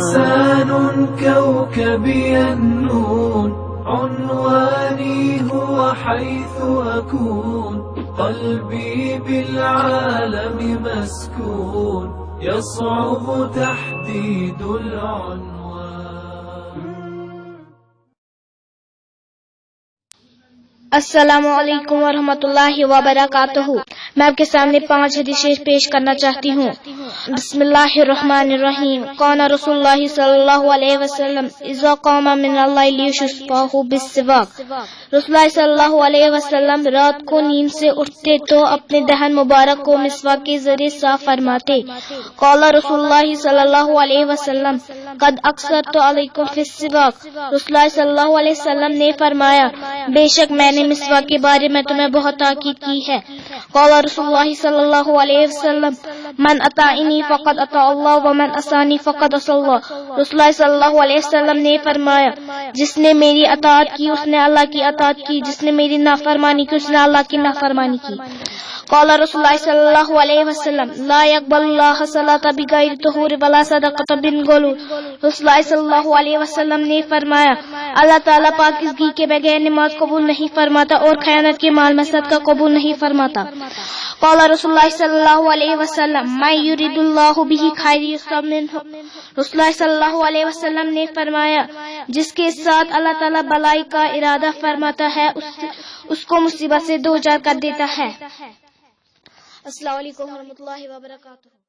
إنسان كوكبي النون، عنواني هو حيث أكون، قلبي بالعالم مسكون، يصعب تحديد العنوان. السلام علیکم ورحمۃ اللہ وبرکاتہ. میں آپ کے سامنے 5 حدیثیں پیش کرنا چاہتی ہوں. بسم اللہ الرحمن الرحیم. قال رسول اللہ صلی اللہ علیہ وسلم اذا قام من اللیل یشفعه بالسواک. رسول اللہ صلی اللہ علیہ وسلم رات کو نیند سے اٹھتے تو اپنے دہن مبارک کو مسواک کے ذریعے صاف فرماتے. قال رسول اللہ صلی اللہ علیہ وسلم قد اکثرت علیکم فی السواک. رسول اللہ صلی اللہ علیہ وسلم نے فرمایا بے شک میں نے مسواک کے بارے میں تمہیں بہت تاکید کی ہے. قال رسول اللہ صلی اللہ علیہ وسلم من اطاعنی فقد اطاع اللہ ومن عصانی فقد عصی اللہ. رسول اللہ صلی اللہ علیہ وسلم نے فرمایا جس نے میری اطاعت کی اس نے اللہ کی اطاعت کی، جس نے میری نافرمانی کی اس نے اللہ کی نافرمانی کی. قال رسول اللہ صلی اللہ علیہ وسلم لا يقبل اللہ صلاۃ بغیر طہور ولا صدقۃ من غلول. رسول اللہ صلی اللہ علیہ وسلم نے فرمایا اللہ تعالیٰ پاکیزگی کے بغیر نماز قبول نہیں فرماتا اور خیانت کے مال میں صدقہ قبول نہیں فرماتا. قال رسول اللہ صلی اللہ علیہ وسلم من یرید اللہ بہ خیر یصب منہ. رسول اللہ صلی اللہ علیہ وسلم نے فرمایا جس کے ساتھ اللہ تعالیٰ بلائی کا ارادہ فرماتا ہے اس کو مصیبت سے دوچار کر دیتا ہے. السلام علیکم ورحمۃ اللہ وبرکاتہ.